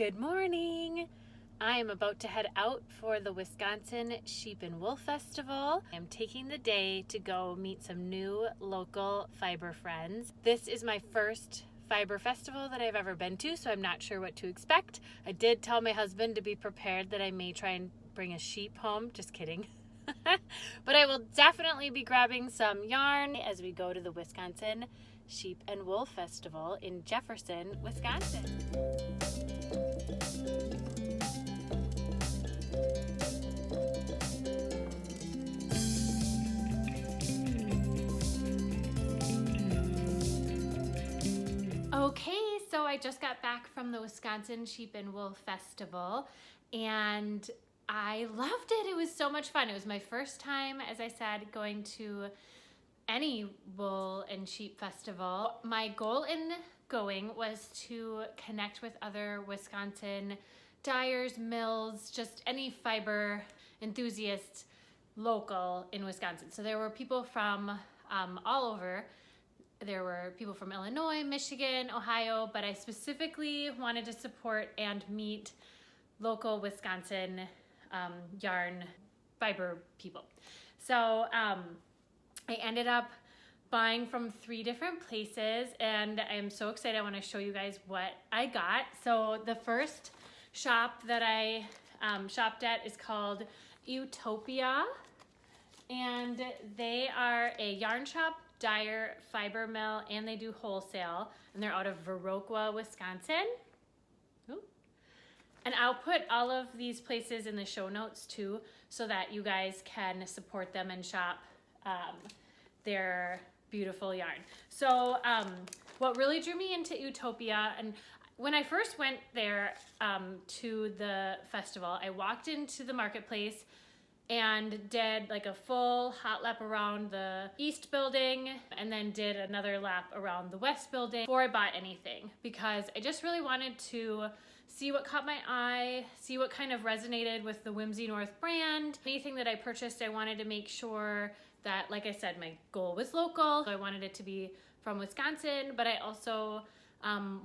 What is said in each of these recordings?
Good morning! I am about to head out for the Wisconsin Sheep and Wool Festival. I'm taking the day to go meet some new local fiber friends. This is my first fiber festival that I've ever been to, so I'm not sure what to expect. I did tell my husband to be prepared that I may try and bring a sheep home. Just kidding. But I will definitely be grabbing some yarn as we go to the Wisconsin Sheep and Wool Festival in Jefferson, Wisconsin. Okay, so I just got back from the Wisconsin Sheep and Wool Festival and I loved it. It was so much fun. It was my first time, as I said, going to any wool and sheep festival. My goal in going was to connect with other Wisconsin dyers, mills, just any fiber enthusiasts local in Wisconsin. So there were people from all over. There were people from Illinois, Michigan, Ohio, but I specifically wanted to support and meet local Wisconsin yarn fiber people. So I ended up buying from 3 different places and I'm so excited. I want to show you guys what I got. So the first shop that I shopped at is called Utopia, and they are a yarn shop, dyer, fiber mill, and they do wholesale, and they're out of Viroqua, Wisconsin. Ooh. And I'll put all of these places in the show notes too, so that you guys can support them and shop their beautiful yarn. So what really drew me into Utopia, and when I first went there to the festival, I walked into the marketplace and did like a full hot lap around the east building and then did another lap around the west building before I bought anything, because I just really wanted to see what caught my eye, see what kind of resonated with the Whimsy North brand. Anything that I purchased, I wanted to make sure that, like I said, my goal was local. So I wanted it to be from Wisconsin, but I also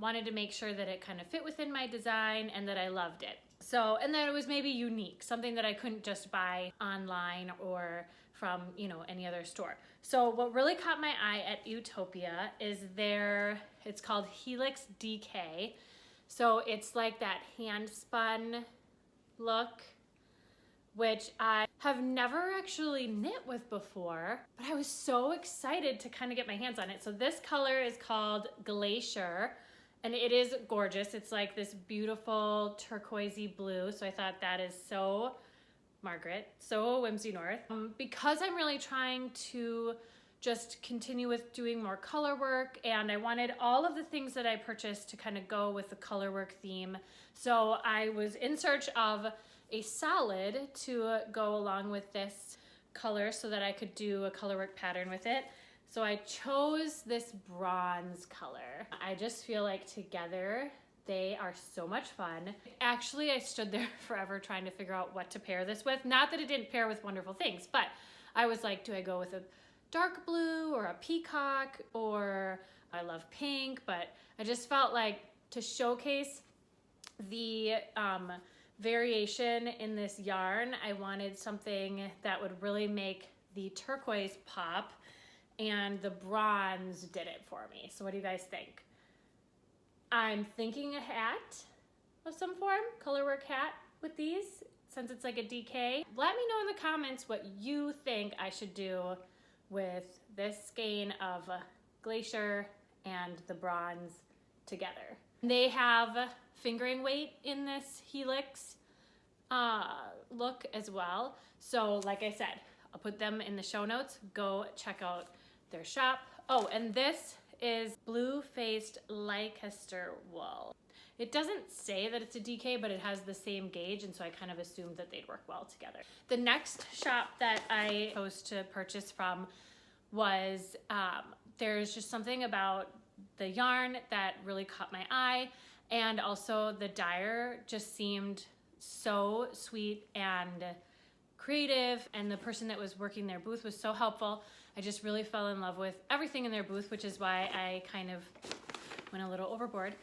wanted to make sure that it kind of fit within my design and that I loved it. So, and that it was maybe unique, something that I couldn't just buy online or from, any other store. So what really caught my eye at Utopia is it's called Helix DK. So it's like that hand spun look, which I have never actually knit with before, but I was so excited to kind of get my hands on it. So this color is called Glacier, and it is gorgeous. It's like this beautiful turquoisey blue. So I thought that is so Margaret, so Whimsy North. Because I'm really trying to just continue with doing more color work, and I wanted all of the things that I purchased to kind of go with the color work theme. So I was in search of a solid to go along with this color so that I could do a color work pattern with it. So I chose this bronze color. I just feel like together they are so much fun. Actually, I stood there forever trying to figure out what to pair this with. Not that it didn't pair with wonderful things, but I was like, do I go with a dark blue or a peacock, or I love pink, but I just felt like to showcase the variation in this yarn, I wanted something that would really make the turquoise pop, and the bronze did it for me. So what do you guys think? I'm thinking a hat of some form, colorwork hat with these, since it's like a DK. Let me know in the comments what you think I should do with this skein of Glacier and the bronze together. They have fingering weight in this Helix look as well. So like I said, I'll put them in the show notes. Go check out their shop. Oh, and this is blue-faced Leicester wool. It doesn't say that it's a DK, but it has the same gauge, and so I kind of assumed that they'd work well together. The next shop that I chose to purchase from was, there's just something about the yarn that really caught my eye, and also the dyer just seemed so sweet and creative, and the person that was working their booth was so helpful. I just really fell in love with everything in their booth, which is why I kind of went a little overboard.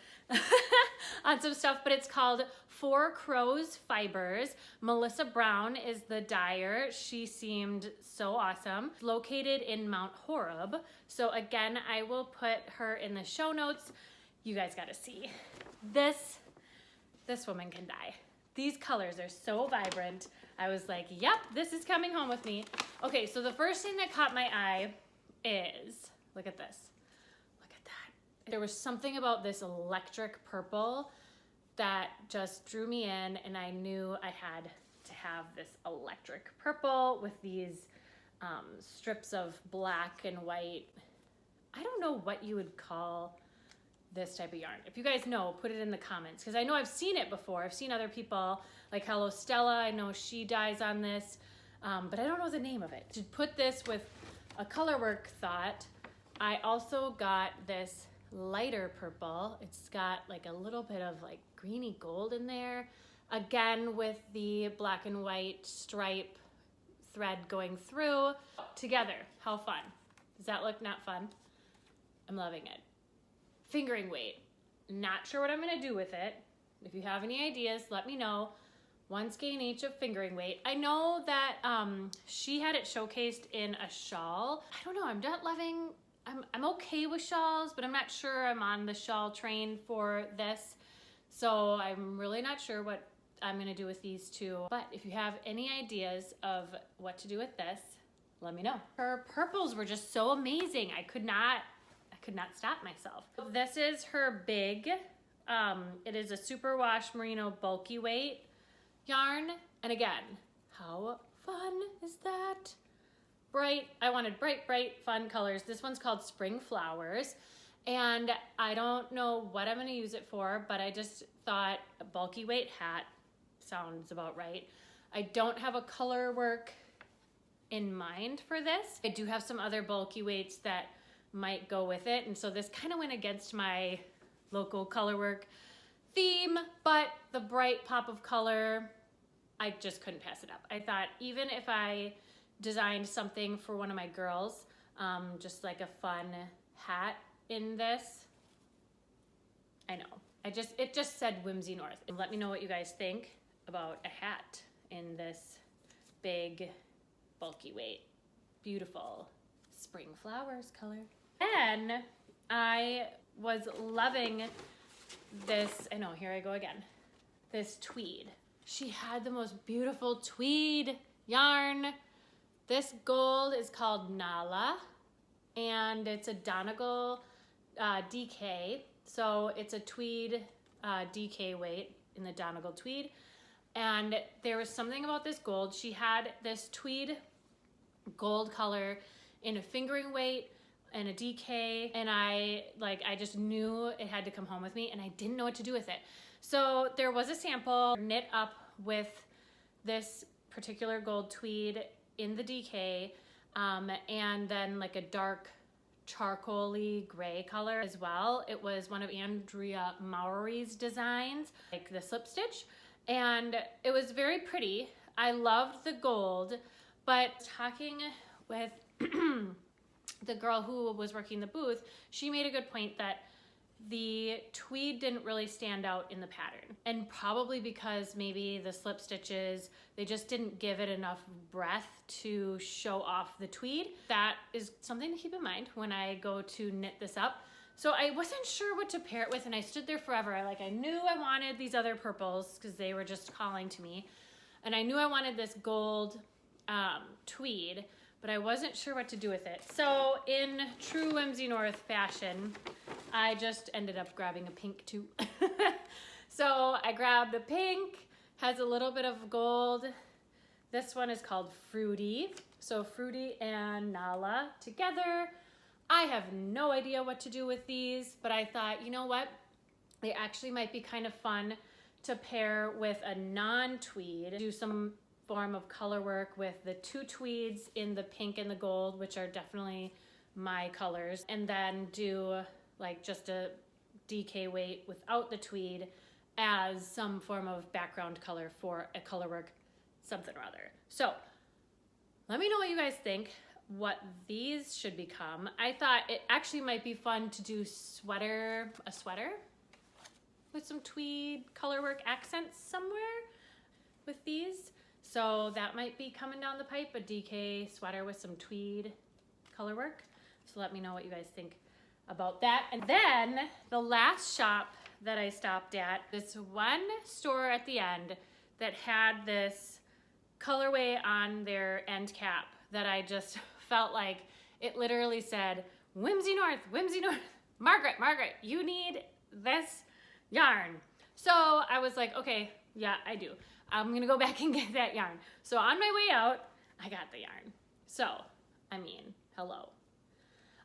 on some stuff, but it's called Four Crows Fibers. Melissa Brown is the dyer. She seemed so awesome. Located in Mount Horeb. So again, I will put her in the show notes. You guys gotta see. This woman can dye. These colors are so vibrant. I was like, yep, this is coming home with me. Okay, so the first thing that caught my eye is, look at this. Look at that. There was something about this electric purple that just drew me in, and I knew I had to have this electric purple with these strips of black and white. I don't know what you would call this type of yarn. If you guys know, put it in the comments, because I know I've seen it before. I've seen other people, like Hello Stella, I know she dyes on this, but I don't know the name of it. To put this with a colorwork thought, I also got this lighter purple. It's got like a little bit of like greeny gold in there. Again, with the black and white stripe thread going through together. How fun. Does that look not fun? I'm loving it. Fingering weight. Not sure what I'm gonna do with it. If you have any ideas, let me know. 1 skein each of fingering weight. I know that she had it showcased in a shawl. I don't know, I'm not loving, I'm okay with shawls, but I'm not sure I'm on the shawl train for this. So I'm really not sure what I'm gonna do with these two. But if you have any ideas of what to do with this, let me know. Her purples were just so amazing. I could not stop myself. This is her big, it is a superwash merino bulky weight yarn. And again, how fun is that? Bright, I wanted bright, fun colors. This one's called Spring Flowers. And I don't know what I'm gonna use it for, but I just thought a bulky weight hat sounds about right. I don't have a color work in mind for this. I do have some other bulky weights that might go with it, and so this kind of went against my local colorwork theme, but the bright pop of color, I just couldn't pass it up. I thought even if I designed something for one of my girls, just like a fun hat in this, I know, it just said Whimsy North. And let me know what you guys think about a hat in this big bulky weight, beautiful spring flowers color. Then I was loving this, I know, here I go again, this tweed. She had the most beautiful tweed yarn. This gold is called Nala, and it's a Donegal DK. So it's a tweed DK weight in the Donegal tweed. And there was something about this gold. She had this tweed gold color in a fingering weight and a DK, and I just knew it had to come home with me, and I didn't know what to do with it. So there was a sample knit up with this particular gold tweed in the DK, and then like a dark charcoaly gray color as well. It was one of Andrea Mowry's designs, like the slip stitch, and it was very pretty. I loved the gold, but talking with the girl who was working the booth, she made a good point that the tweed didn't really stand out in the pattern. And probably because maybe the slip stitches, they just didn't give it enough breadth to show off the tweed. That is something to keep in mind when I go to knit this up. So I wasn't sure what to pair it with, and I stood there forever. I knew I wanted these other purples because they were just calling to me. And I knew I wanted this gold tweed, but I wasn't sure what to do with it. So in true Whimsy North fashion, I just ended up grabbing a pink too. So I grabbed a pink, has a little bit of gold. This one is called Fruity. So Fruity and Nala together. I have no idea what to do with these, but I thought, you know what? They actually might be kind of fun to pair with a non-tweed. Do some form of color work with the two tweeds in the pink and the gold, which are definitely my colors, and then do like just a DK weight without the tweed as some form of background color for a color work something or other. So let me know what you guys think, what these should become. I thought it actually might be fun to do a sweater. with some tweed colorwork accents somewhere with these. So that might be coming down the pipe, a DK sweater with some tweed colorwork. So let me know what you guys think about that. And then the last shop that I stopped at, this one store at the end that had this colorway on their end cap that I just felt like it literally said, Whimsy North, Margaret, you need this yarn. So I was like, okay, yeah, I do. I'm gonna go back and get that yarn. So on my way out, I got the yarn. So, I mean, hello.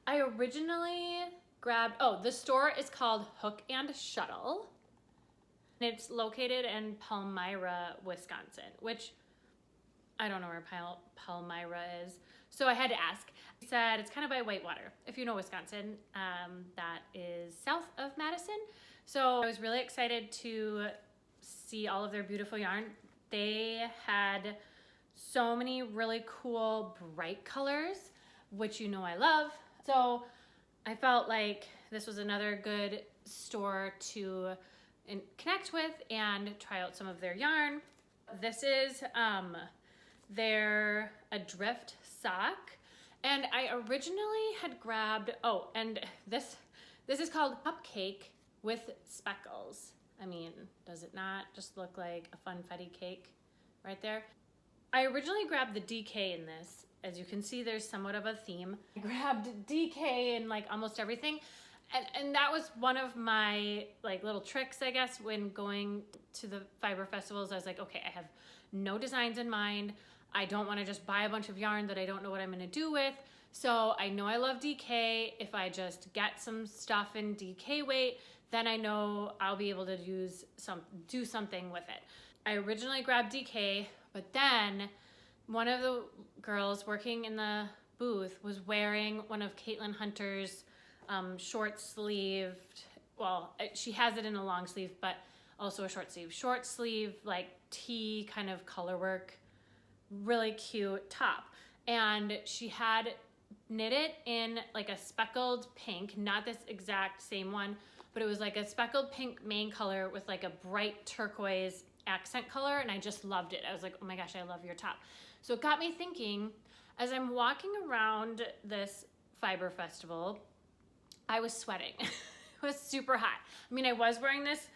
I originally grabbed, the store is called Hook and Shuttle. It's located in Palmyra, Wisconsin, which I don't know where Palmyra is. So I had to ask. He said it's kind of by Whitewater. If you know Wisconsin, that is south of Madison. So I was really excited to see all of their beautiful yarn. They had so many really cool bright colors, which you know I love. So I felt like this was another good store to connect with and try out some of their yarn. This is their Adrift sock, and I originally had grabbed, and this is called Cupcake with Speckles. I mean, does it not just look like a funfetti cake right there? I originally grabbed the DK in this. As you can see, there's somewhat of a theme. I grabbed DK in like almost everything. And that was one of my like little tricks, I guess, when going to the fiber festivals. I was like, okay, I have no designs in mind. I don't want to just buy a bunch of yarn that I don't know what I'm going to do with. So I know I love DK. If I just get some stuff in DK weight, then I know I'll be able to do something with it. I originally grabbed DK, but then one of the girls working in the booth was wearing one of Caitlin Hunter's short sleeved, well, she has it in a long sleeve, but also a short sleeve, like tee kind of color work, really cute top. And she had knit it in like a speckled pink, not this exact same one, but it was like a speckled pink main color with like a bright turquoise accent color, and I just loved it. I was like, oh my gosh, I love your top. So it got me thinking, as I'm walking around this fiber festival, I was sweating. It was super hot. I mean, I was wearing this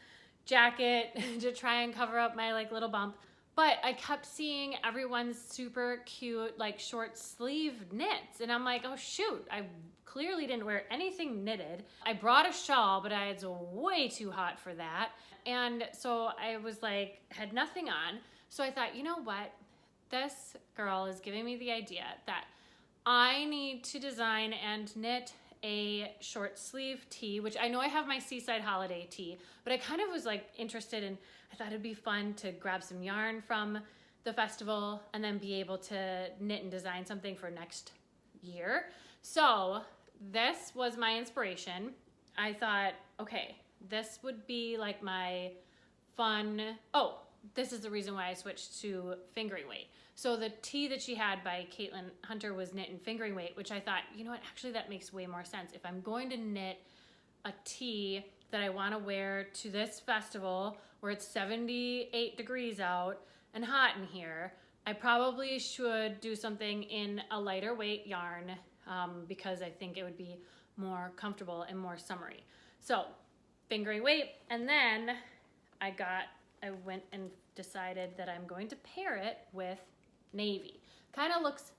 jacket to try and cover up my like little bump, but I kept seeing everyone's super cute like short sleeve knits, and I'm like, oh shoot, I clearly didn't wear anything knitted. I brought a shawl, but it's way too hot for that. And so I was like, had nothing on. So I thought, you know what? This girl is giving me the idea that I need to design and knit a short sleeve tee, which I know I have my Seaside Holiday tee, but I kind of was like interested in, I thought it'd be fun to grab some yarn from the festival and then be able to knit and design something for next year. So this was my inspiration. I thought, okay, this would be like my fun, this is the reason why I switched to fingering weight. So the tee that she had by Caitlin Hunter was knit in fingering weight, which I thought, you know what, actually that makes way more sense. If I'm going to knit a tee that I want to wear to this festival where it's 78 degrees out and hot in here, I probably should do something in a lighter weight yarn because I think it would be more comfortable and more summery. So fingering weight, and then I went and decided that I'm going to pair it with navy. Kind of looks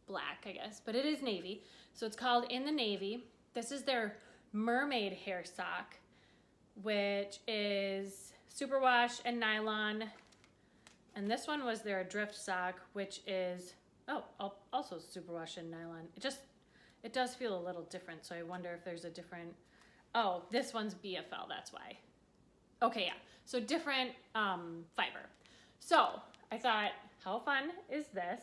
black, I guess, but it is navy. So it's called In the Navy. This is their mermaid hair sock, which is superwash and nylon. And this one was their Adrift sock, which is, also superwash and nylon. It does feel a little different, so I wonder if there's a different, this one's BFL, that's why. Okay, yeah, so different fiber. So I thought, how fun is this?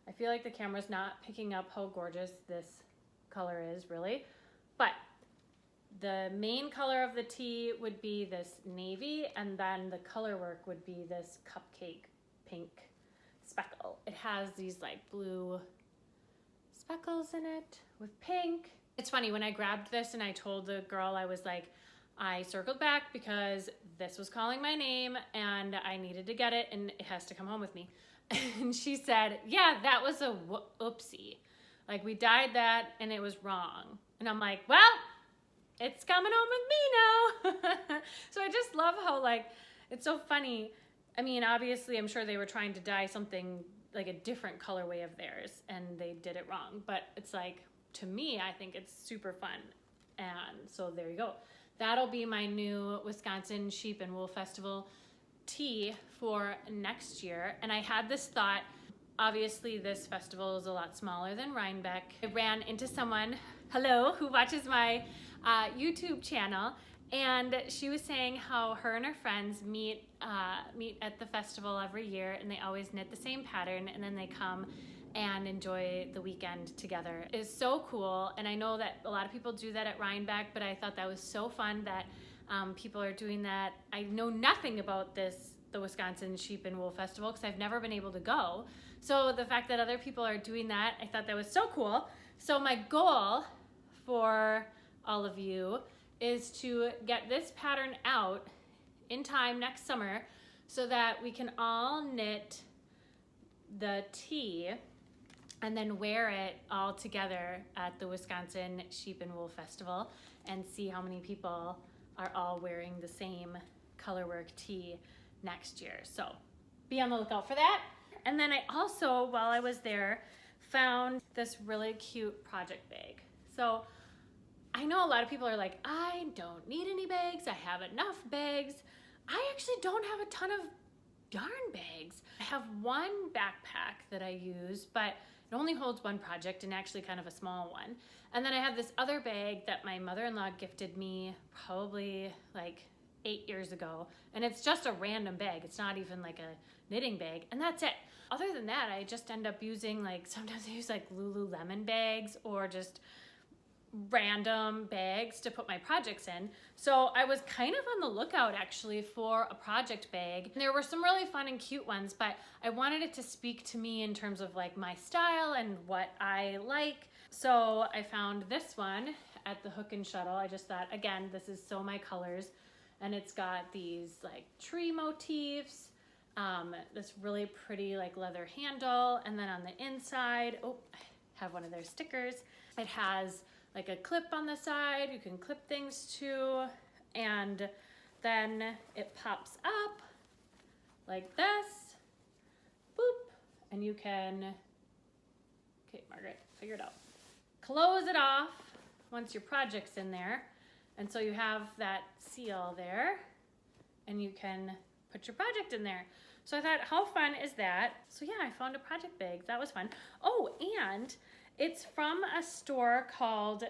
I feel like the camera's not picking up how gorgeous this color is, really. But the main color of the tee would be this navy, and then the color work would be this cupcake pink speckle. It has these like blue speckles in it with pink. It's funny, when I grabbed this and I told the girl, I was like, I circled back because this was calling my name and I needed to get it and it has to come home with me. And she said, yeah, that was a oopsie. Like, we dyed that and it was wrong. And I'm like, well, it's coming home with me now. So I just love how, like, it's so funny. I mean, obviously, I'm sure they were trying to dye something like a different colorway of theirs and they did it wrong. But it's like, to me, I think it's super fun. And so there you go. That'll be my new Wisconsin Sheep and Wool Festival tee for next year. And I had this thought, obviously this festival is a lot smaller than Rhinebeck. I ran into someone, hello, who watches my YouTube channel, and she was saying how her and her friends meet at the festival every year, and they always knit the same pattern, and then they come and enjoy the weekend together. It's so cool, and I know that a lot of people do that at Rhinebeck, but I thought that was so fun that people are doing that. I know nothing about the Wisconsin Sheep and Wool Festival because I've never been able to go. So the fact that other people are doing that, I thought that was so cool. So my goal for all of you is to get this pattern out in time next summer so that we can all knit the tee and then wear it all together at the Wisconsin Sheep and Wool Festival and see how many people are all wearing the same colorwork tee next year. So be on the lookout for that. And then I also, while I was there, found this really cute project bag. So I know a lot of people are like, I don't need any bags. I have enough bags. I actually don't have a ton of yarn bags. I have one backpack that I use, but it only holds one project and actually kind of a small one. And then I have this other bag that my mother-in-law gifted me probably like 8 years ago. And it's just a random bag. It's not even like a knitting bag. And that's it. Other than that, I just end up using like, sometimes I use like Lululemon bags or just random bags to put my projects in. So I was kind of on the lookout actually for a project bag. And there were some really fun and cute ones, but I wanted it to speak to me in terms of like my style and what I like. So I found this one at the Hook and Shuttle. I just thought, again, this is so my colors. And it's got these like tree motifs, this really pretty like leather handle. And then on the inside, oh, I have one of their stickers. It has like a clip on the side you can clip things to, and then it pops up like this, boop, and you can, okay, Margaret, figure it out. Close it off once your project's in there, and so you have that seal there, and you can put your project in there. So I thought, how fun is that? So yeah, I found a project bag. That was fun. Oh, and it's from a store called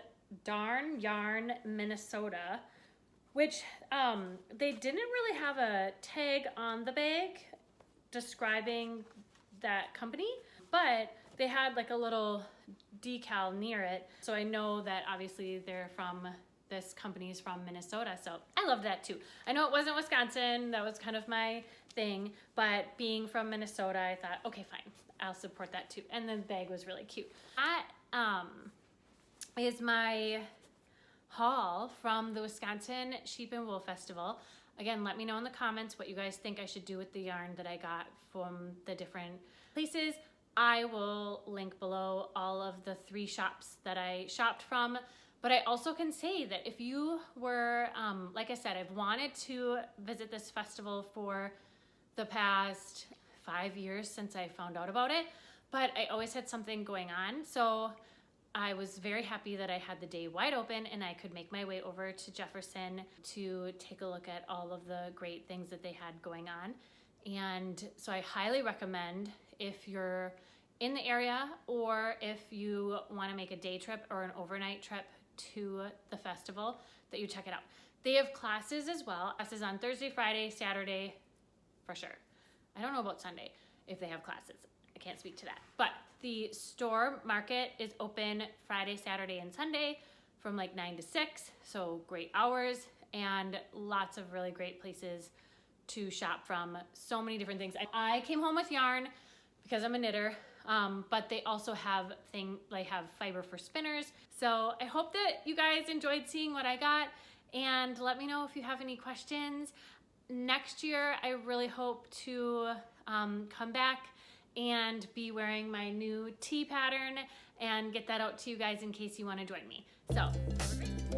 Darn Yarn, Minnesota, which they didn't really have a tag on the bag describing that company, but they had like a little decal near it. So I know that obviously this company's from Minnesota. So I love that too. I know it wasn't Wisconsin. That was kind of my thing, but being from Minnesota, I thought, okay, fine, I'll support that too. And the bag was really cute. That is my haul from the Wisconsin Sheep and Wool Festival. Again, let me know in the comments what you guys think I should do with the yarn that I got from the different places. I will link below all of the 3 shops that I shopped from. But I also can say that if you were, like I said, I've wanted to visit this festival for the past 5 years since I found out about it, but I always had something going on. So I was very happy that I had the day wide open and I could make my way over to Jefferson to take a look at all of the great things that they had going on. And so I highly recommend, if you're in the area or if you want to make a day trip or an overnight trip to the festival, that you check it out. They have classes as well. Classes on Thursday, Friday, Saturday, for sure. I don't know about Sunday if they have classes. I can't speak to that. But the store market is open Friday, Saturday, and Sunday from like 9 to 6. So great hours and lots of really great places to shop from. So many different things. I came home with yarn because I'm a knitter. But they also have fiber for spinners. So I hope that you guys enjoyed seeing what I got, and let me know if you have any questions. Next year, I really hope to come back and be wearing my new tee pattern and get that out to you guys in case you want to join me. So, have a great